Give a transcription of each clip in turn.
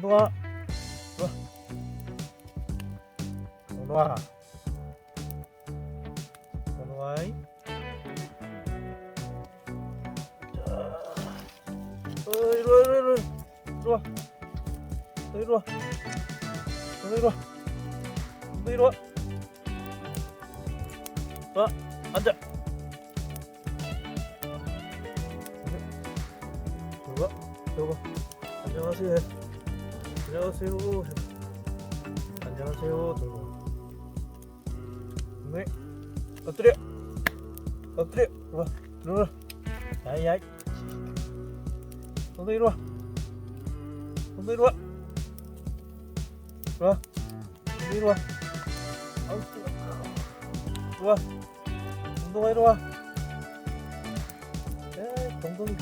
동동아, 들어와. 동동아, 동동아이. 자, 이리와, 이리와, 이리와. 너 이리와. 너 이리와. 너 이리와. 자, 앉아. 들어가, 들어가. 안녕하세요. 안녕하세요. 안녕하세요. 들어가. 네. 엎드려. 엎드려. 들어와. 들어와. 야이야이. 너도 이리와. 너도 이리와. 들어와. 너도 이리와. 아우, 들어와. 동동아 이리와. 에이, 동동이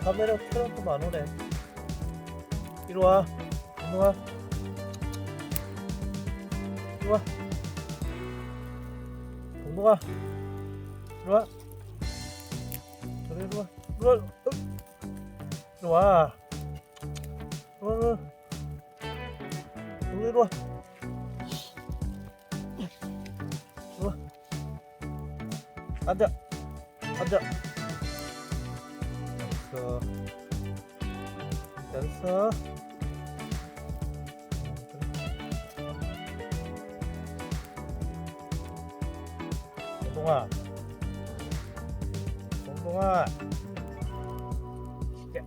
카메라 켜놓고 안 오네. 이리와. 동동아. 이리와. 동동아. 이리와. 저리 이리와. 이리와. 이리와. 이리와. 이리와. 이리와. 앉아. 앉아. 잘했어. 잘했어. 동동아. 동동아. 시켜.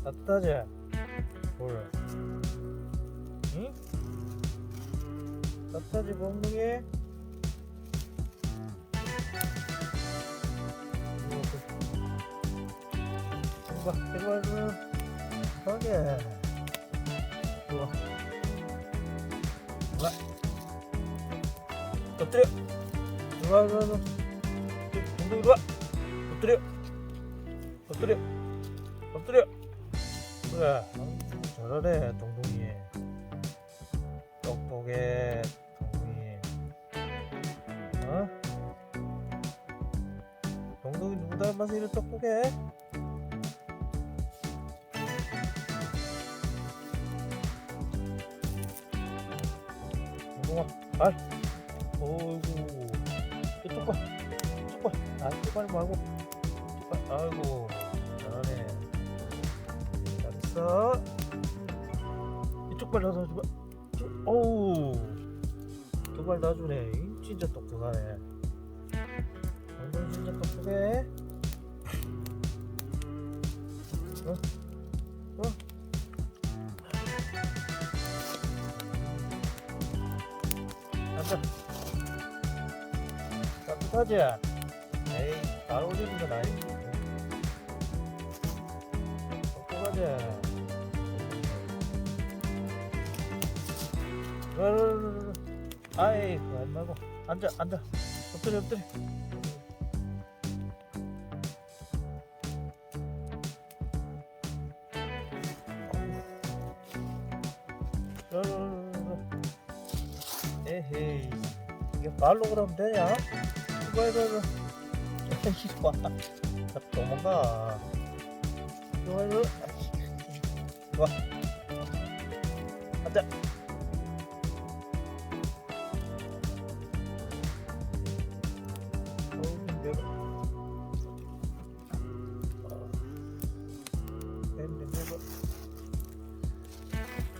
따뜻하지? 뭘? 응? 따뜻하지, 몽둥이? 이거 봐, 이거 봐, 가게. 이거 봐. 와. 엎드려. 이리와, 이리와, 이리와. 몽둥이 이리와. 엎드려. 엎드려. 엎드려. 그래. 잘하네, 동동이. 똑똑해, 동동이. 어? 동동이 누구 닮아서 이렇게 똑똑해? 동동아, 발. 어이구. 이쪽 봐. 이쪽 봐. 아, 이쪽 발 말고. 이쪽 발. 아이고. 잘하네. 잘했어. 이쪽 발 놔줘봐. 어우. 두 발 놔주네. 진짜 똑똑하네. 동동이 진짜 똑똑해. 어? 어? 앉아. 따뜻하지? 에이, 잘 어울리는 건 아니지. 똑똑하지? 아이, 그거 말고. 앉아, 앉아. 엎드려, 엎드려. 에헤이, 이게 발로 그러면 되냐? 이거 이리 와. 도망가. 이리 와. 앉아.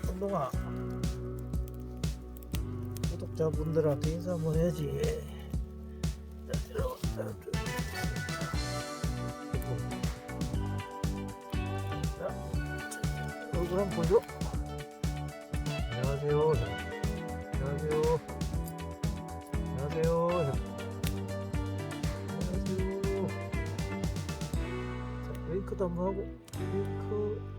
동동아, 구독자분들한테 인사 한번 해야지. 얼굴 한번 보죠. 안녕하세요. 안녕하세요. 안녕하세요. 안녕하세요. 자, 윙크도 한번 하고. 윙크.